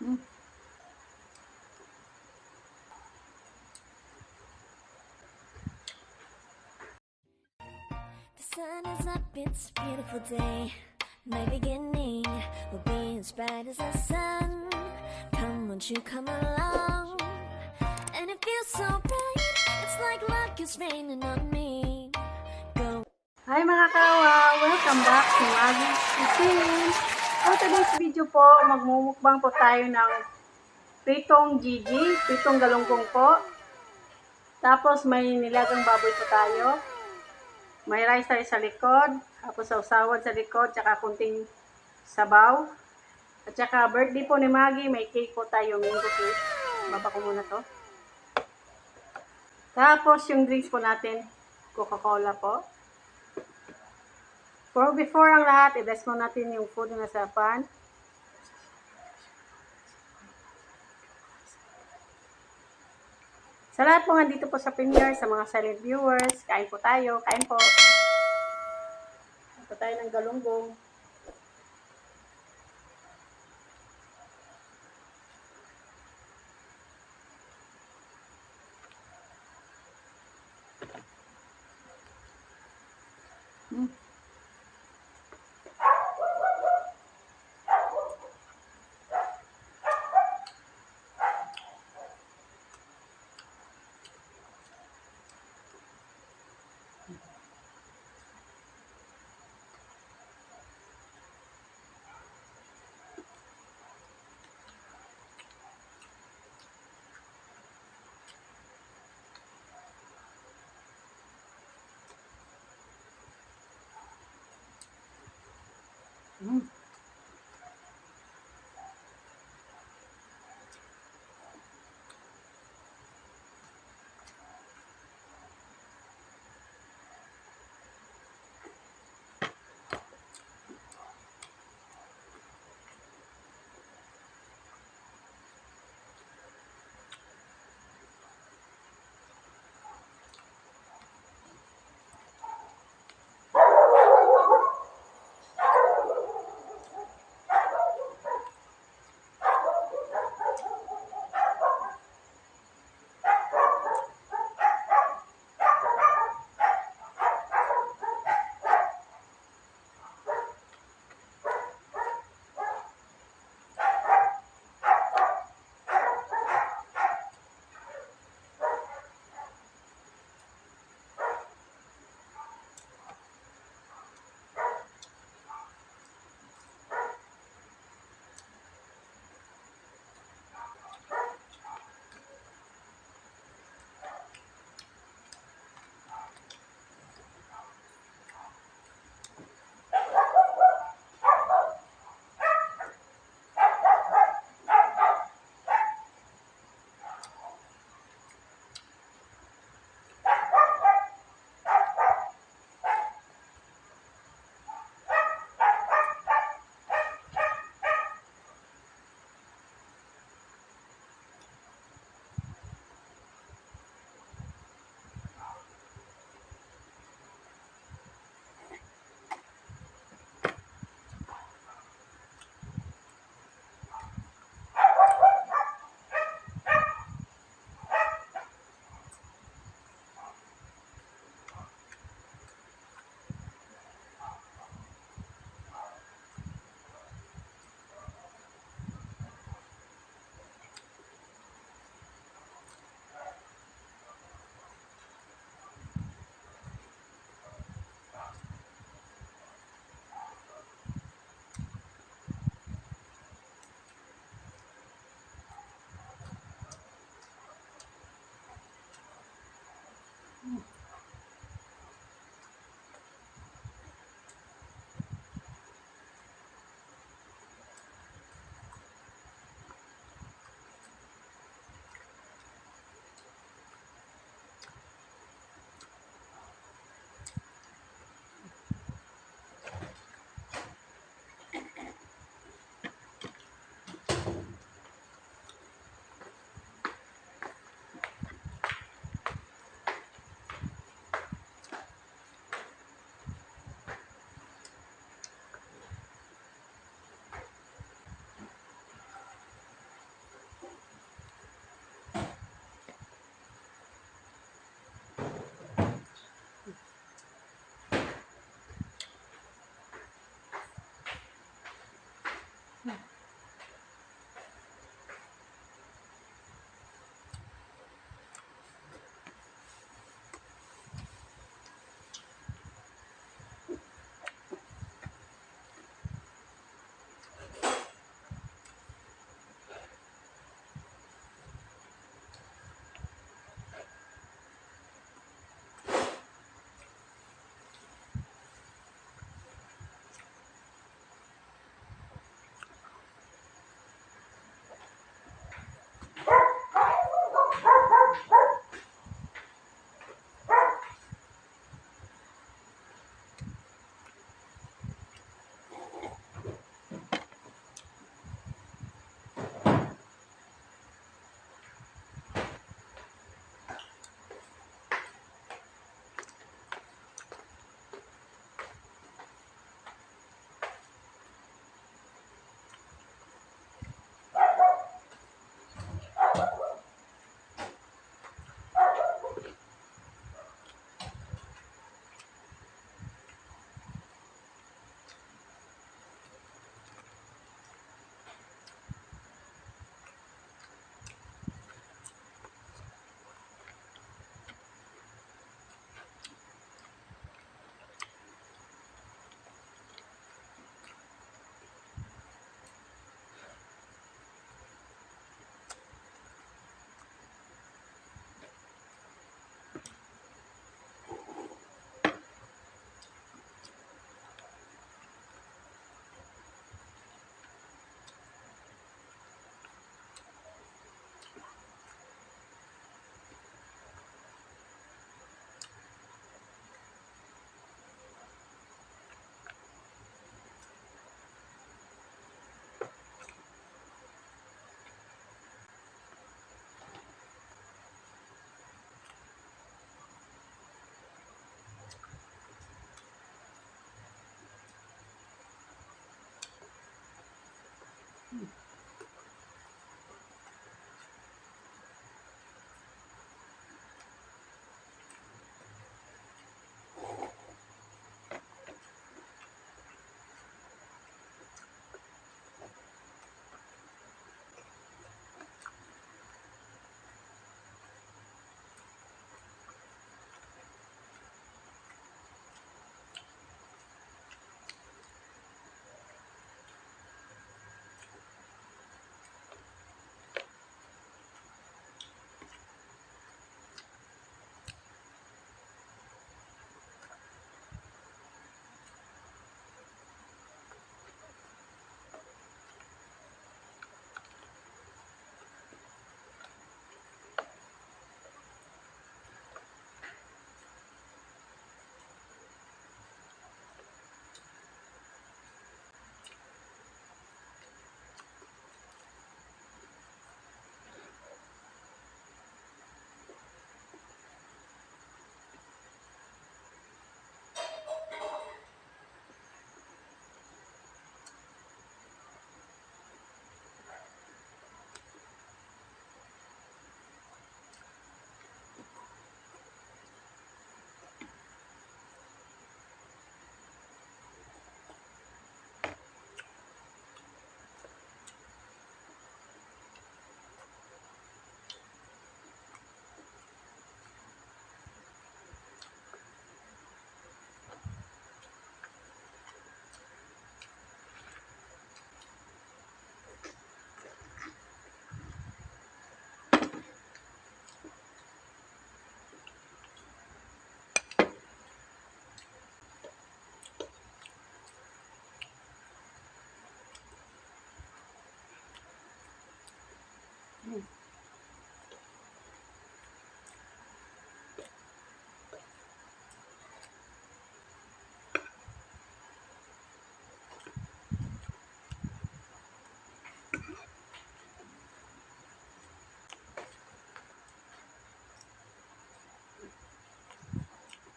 Hmm. The sun is up, it's a beautiful day. My beginning will be as bright as the sun. Come, won't you come along? And it feels so bright, it's like luck is raining on me. Go. Hi mga kawa! Welcome back to Maggie Kitchen! For today's video po, magmumukbang po tayo ng pritong Gigi, pritong galunggong po. Tapos may nilagang baboy po tayo. May rice tayo sa likod, tapos sausawan sa likod, tsaka kunting sabaw. At tsaka birthday po ni Maggie, may cake po tayo, mango cake. Baba ko muna to. Tapos yung drinks po natin, Coca-Cola po. Pero before ang lahat, i-bless mo natin yung food na nasa pan. Sa lahat po nandito po sa premiere, sa mga silent viewers, kain po tayo, kain po. Kain po tayo ng galunggong. Hmm. Hmm.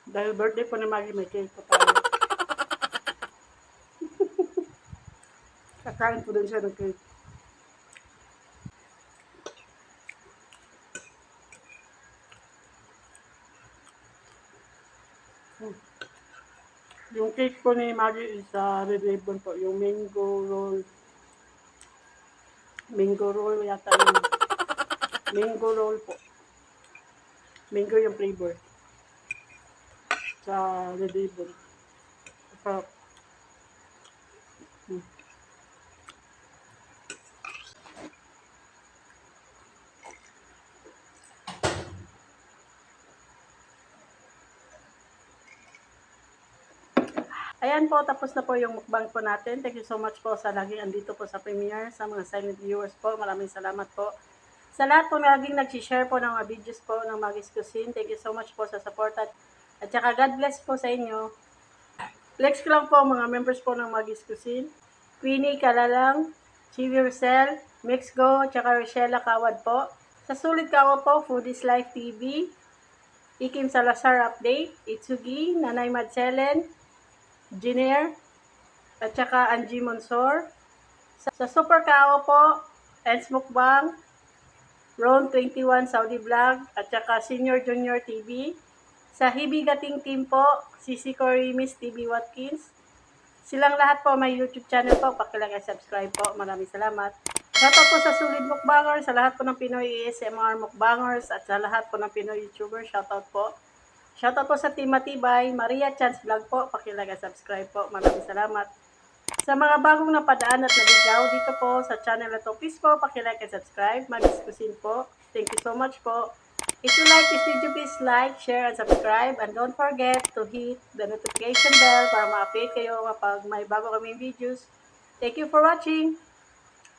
Dahil birthday po ni Maggie, may cake po tayo. Kakain po din siya ng cake. Yung cake po ni Maggie is red ribbon po. Yung mango roll Mango roll yata yun. Mango roll po. Mango yung flavor. Sa delivery. Sarap. Ayan po, tapos na po yung mukbang po natin. Thank you so much po sa laging andito po sa premiere, sa mga silent viewers po. Maraming salamat po. Sa lahat po na laging nag-share po ng mga videos po ng Maggie's Cuisine. Thank you so much po sa support at saka God bless po sa inyo. Flex ko lang po mga members po ng Maggie's Cuisine. Queenie Kalalang, Chivi Rosel, Mixgo, at saka Rochella Kawad po. Sa Sulit Kawa po, Foodies Life TV, Ikim Salazar Update, Itsugi, Nanay Madselen, Jiner, at saka Angie Monsor. Sa Super Kao po, Ens Mukbang, Ron 21 Saudi Vlog, at saka Senior Junior TV. Sa Hibigating Team po, Sisi Cory, Miss TV Watkins. Silang lahat po may YouTube channel po, pakilagay subscribe po. Maraming salamat. Shoutout po sa Solid Mukbangers, sa lahat po ng Pinoy ASMR Mukbangers, at sa lahat po ng Pinoy YouTuber, shoutout po. Shoutout po sa Team Matibay, Maria Chance Vlog po, pakilagay subscribe po. Maraming salamat. Sa mga bagong napadaan at naligaw dito po sa channel na to, please po pakilike and subscribe. Maggie's Cuisine po. Thank you so much po. If you like this video, please like, share, and subscribe. And don't forget to hit the notification bell para ma-update kayo kapag may bago kaming videos. Thank you for watching.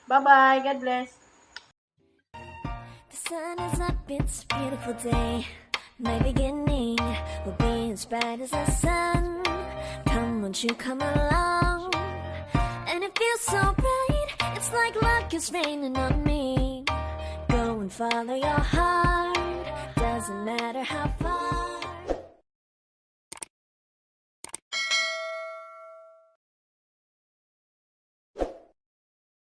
Bye-bye. God bless. The sun is up, it's a beautiful day. My beginning will be as bright as the sun. Come, won't you come along? And it feels so bright, it's like luck is raining on me. Go and follow your heart, doesn't matter how far.